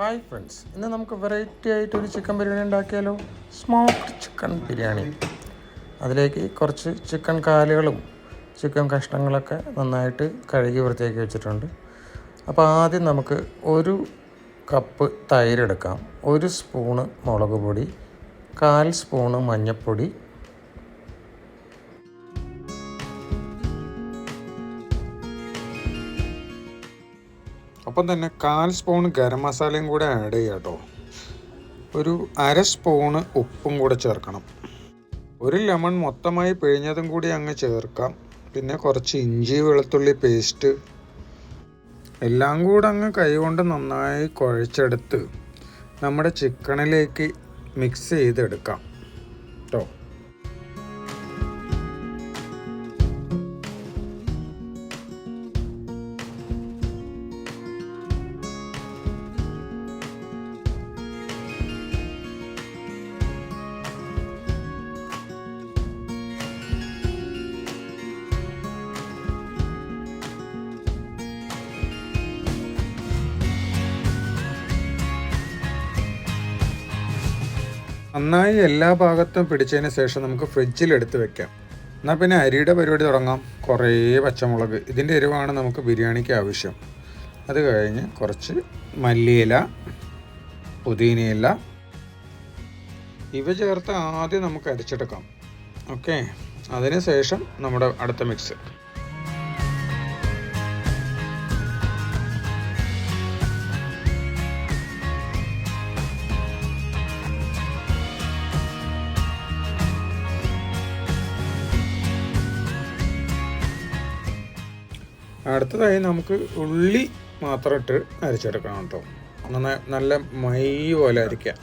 Hi friends, ഇന്ന് നമുക്ക് variety ആയിട്ടൊരു ചിക്കൻ ബിരിയാണി ഉണ്ടാക്കിയാലോ. Smoked chicken biryani. അതിലേക്ക് കുറച്ച് ചിക്കൻ കാലുകളും ചിക്കൻ കഷ്ണങ്ങളൊക്കെ നന്നായിട്ട് കഴുകി വൃത്തിയാക്കി വെച്ചിട്ടുണ്ട്. അപ്പോൾ ആദ്യം നമുക്ക് 1 കപ്പ് തൈരെടുക്കാം, 1 സ്പൂണ് മുളക് പൊടി, 1/4 സ്പൂണ് മഞ്ഞൾപ്പൊടി, ഒപ്പം തന്നെ 1/4 സ്പൂൺ ഗരം മസാലയും കൂടെ ആഡ് ചെയ്യാം കേട്ടോ. ഒരു 1/2 സ്പൂണ് ഉപ്പും കൂടെ ചേർക്കണം. 1 ലെമൺ മൊത്തമായി പിഴിഞ്ഞതും കൂടി അങ്ങ് ചേർക്കാം. പിന്നെ കുറച്ച് ഇഞ്ചി വെളുത്തുള്ളി പേസ്റ്റ് എല്ലാം കൂടെ അങ്ങ് കൈകൊണ്ട് നന്നായി കുഴച്ചെടുത്ത് നമ്മുടെ ചിക്കനിലേക്ക് മിക്സ് ചെയ്തെടുക്കാം കേട്ടോ. നന്നായി എല്ലാ ഭാഗത്തും പിടിച്ചതിന് ശേഷം നമുക്ക് ഫ്രിഡ്ജിലെടുത്ത് വെക്കാം. എന്നാൽ പിന്നെ അരിയുടെ പരിപാടി തുടങ്ങാം. കുറേ പച്ചമുളക്, ഇതിൻ്റെ എരിവാണ് നമുക്ക് ബിരിയാണിക്ക് ആവശ്യം. അത് കഴിഞ്ഞ് കുറച്ച് മല്ലിയില, പുതിനയില ഇവ ചേർത്ത് ആദ്യം നമുക്ക് അരച്ചെടുക്കാം. ഓക്കെ, അതിന് ശേഷം നമ്മുടെ അടുത്ത മിക്സ്. അടുത്തതായി നമുക്ക് ഉള്ളി മാത്രം ഇട്ട് അരച്ചെടുക്കണം കേട്ടോ. നല്ല മൈ പോലെ അരയ്ക്കാം.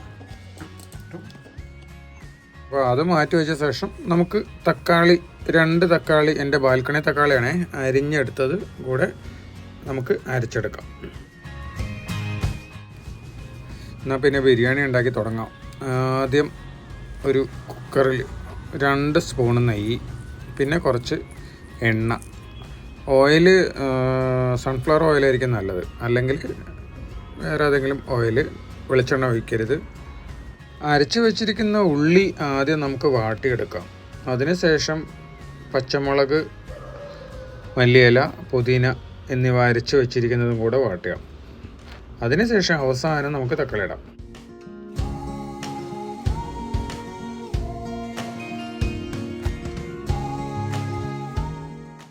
അപ്പോൾ അത് മാറ്റി വെച്ച ശേഷം നമുക്ക് തക്കാളി, 2 തക്കാളി, എൻ്റെ ബാൽക്കണി തക്കാളിയാണേ, അരിഞ്ഞെടുത്തത് കൂടെ നമുക്ക് അരച്ചെടുക്കാം. എന്നാൽ പിന്നെ ബിരിയാണി ഉണ്ടാക്കി തുടങ്ങാം. ആദ്യം ഒരു കുക്കറിൽ 2 സ്പൂൺ നെയ്യ്, പിന്നെ കുറച്ച് എണ്ണ. ഓയിൽ സൺഫ്ലവർ ഓയിലായിരിക്കും നല്ലത്, അല്ലെങ്കിൽ വേറെ ഏതെങ്കിലും ഓയിൽ, വെളിച്ചെണ്ണ ഒഴിക്കരുത്. അരച്ച് വെച്ചിരിക്കുന്ന ഉള്ളി ആദ്യം നമുക്ക് വാട്ടിയെടുക്കാം. അതിനുശേഷം പച്ചമുളക്, മല്ലിയില, പുതിന എന്നിവ അരച്ച് വെച്ചിരിക്കുന്നതും കൂടെ വാട്ടുക. അതിനുശേഷം അവസാനം നമുക്ക് തക്കാളി ഇടാം.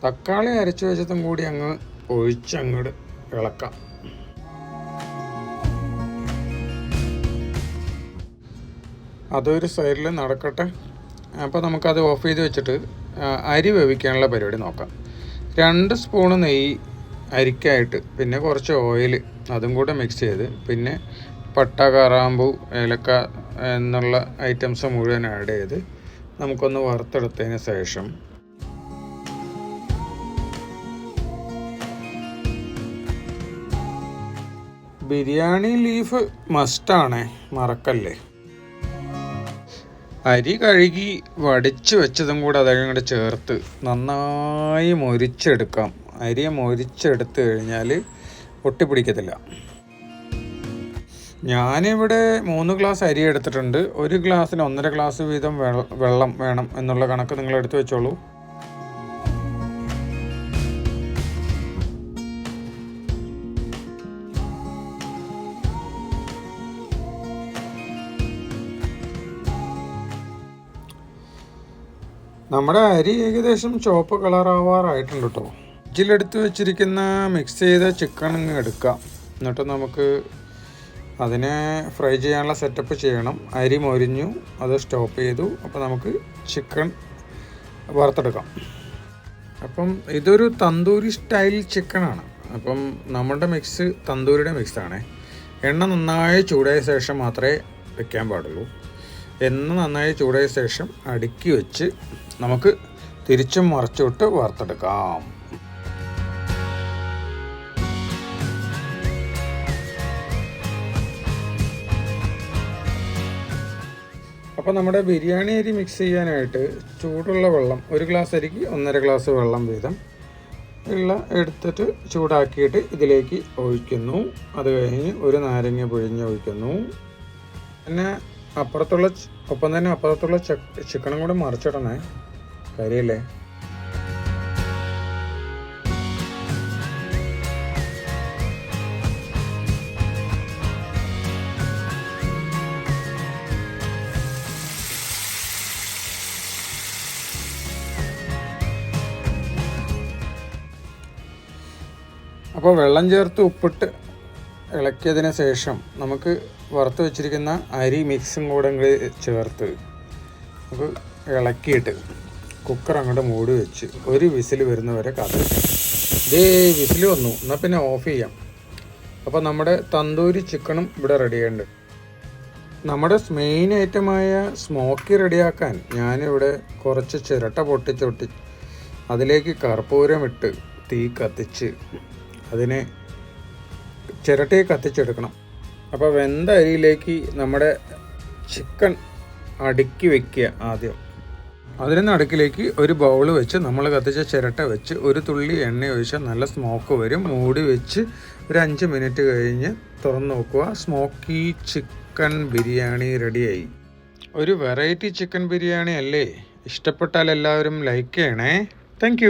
തക്കാളി അരച്ചു വെച്ചതും കൂടി അങ്ങ് ഒഴിച്ചങ്ങോട്ട് ഇളക്കാം. അതൊരു സൈഡിൽ നടക്കട്ടെ. അപ്പോൾ നമുക്കത് ഓഫ് ചെയ്ത് വെച്ചിട്ട് അരി വേവിക്കാനുള്ള പരിപാടി നോക്കാം. 2 സ്പൂണ് നെയ്യ് അരിക്കായിട്ട്, പിന്നെ കുറച്ച് ഓയിൽ, അതും കൂടെ മിക്സ് ചെയ്ത്, പിന്നെ പട്ട, കറാമ്പൂ, ഏലക്ക എന്നുള്ള ഐറ്റംസ് മുഴുവൻ ആഡ് ചെയ്ത് നമുക്കൊന്ന് വറുത്തെടുത്തതിന് ശേഷം ബിരിയാണി ലീഫ് മസ്റ്റാണേ, മറക്കല്ലേ. അരി കഴുകി വടിച്ച് വെച്ചതും കൂടെ അതങ്ങോട്ട് ചേർത്ത് നന്നായി മൊരിച്ചെടുക്കാം. അരി മൊരിച്ചെടുത്ത് കഴിഞ്ഞാൽ ഒട്ടിപ്പിടിക്കത്തില്ല. ഞാനിവിടെ 3 ഗ്ലാസ് അരി എടുത്തിട്ടുണ്ട്. 1 ഗ്ലാസ്സിന് 1.5 ഗ്ലാസ് വീതം വെള്ളം വേണം എന്നുള്ള കണക്ക് നിങ്ങൾ എടുത്ത് വെച്ചോളൂ. നമ്മുടെ അരി ഏകദേശം ചുവപ്പ് കളറാവാറായിട്ടുണ്ട് കേട്ടോ. ഫ്രിഡ്ജിലെടുത്ത് വെച്ചിരിക്കുന്ന മിക്സ് ചെയ്ത ചിക്കൻ അങ്ങ് എടുക്കാം. എന്നിട്ട് നമുക്ക് അതിനെ ഫ്രൈ ചെയ്യാനുള്ള സെറ്റപ്പ് ചെയ്യണം. അരി മൊരിഞ്ഞു, അത് സ്റ്റോപ്പ് ചെയ്തു. അപ്പോൾ നമുക്ക് ചിക്കൻ വറുത്തെടുക്കാം. അപ്പം ഇതൊരു തന്തൂരി സ്റ്റൈൽ ചിക്കനാണ്. അപ്പം നമ്മുടെ മിക്സ് തന്തൂരിയുടെ മിക്സാണ്. എണ്ണ നന്നായി ചൂടായ ശേഷം മാത്രമേ വെക്കാൻ പാടുള്ളൂ. എണ്ണ നന്നായി ചൂടായ ശേഷം അടുക്കി വെച്ച് നമുക്ക് തിരിച്ചും മറിച്ചുവിട്ട് വറുത്തെടുക്കാം. അപ്പോൾ നമ്മുടെ ബിരിയാണി അരി മിക്സ് ചെയ്യാനായിട്ട് ചൂടുള്ള വെള്ളം, 1 ഗ്ലാസ് അരിക്ക് 1.5 ഗ്ലാസ് വെള്ളം വീതം ഉള്ള എടുത്തിട്ട് ചൂടാക്കിയിട്ട് ഇതിലേക്ക് ഒഴിക്കുന്നു. അത് കഴിഞ്ഞ് ഒരു നാരങ്ങ പിഴിഞ്ഞ് ഒഴിക്കുന്നു. പിന്നെ ഒപ്പം തന്നെ അപ്പുറത്തുള്ള ചിക്കനും കൂടി മറിച്ചിടണേ, കരിയല്ലേ. അപ്പോൾ വെള്ളം ചേർത്ത് ഉപ്പിട്ട് ഇളക്കിയതിന് ശേഷം നമുക്ക് വറുത്ത് വെച്ചിരിക്കുന്ന അരി മിക്സും കൂടെ ചേർത്ത് നമുക്ക് ഇളക്കിയിട്ട് കുക്കർ അങ്ങോട്ട് മൂടി വെച്ച് ഒരു വിസിൽ വരുന്നവരെ കാത്തിരിക്കാം. ഇതേ വിസിൽ വന്നു, എന്നാൽ പിന്നെ ഓഫ് ചെയ്യാം. അപ്പോൾ നമ്മുടെ തന്തൂരി ചിക്കനും ഇവിടെ റെഡിയുണ്ട്. നമ്മുടെ മെയിൻ ഐറ്റമായ സ്മോക്കി റെഡിയാക്കാൻ ഞാനിവിടെ കുറച്ച് ചിരട്ട പൊട്ടിച്ചൊട്ടി അതിലേക്ക് കർപ്പൂരം ഇട്ട് തീ കത്തിച്ച് അതിനെ ചിരട്ടയെ കത്തിച്ചെടുക്കണം. അപ്പോൾ വെന്ത അരിയിലേക്ക് നമ്മുടെ ചിക്കൻ അടുക്കി വയ്ക്കുക ആദ്യം. അതിന് നടുക്കിലേക്ക് ഒരു ബൗൾ വെച്ച് നമ്മൾ കത്തിച്ച ചിരട്ട വെച്ച് ഒരു തുള്ളി എണ്ണ ഒഴിച്ചാൽ നല്ല സ്മോക്ക് വരും. മൂടി വെച്ച് ഒരു 5 മിനിറ്റ് കഴിഞ്ഞ് തുറന്ന് നോക്കുക. സ്മോക്കി ചിക്കൻ ബിരിയാണി റെഡിയായി. ഒരു വെറൈറ്റി ചിക്കൻ ബിരിയാണി അല്ലേ? ഇഷ്ടപ്പെട്ടാൽ എല്ലാവരും ലൈക്ക് ചെയ്യണേ. താങ്ക്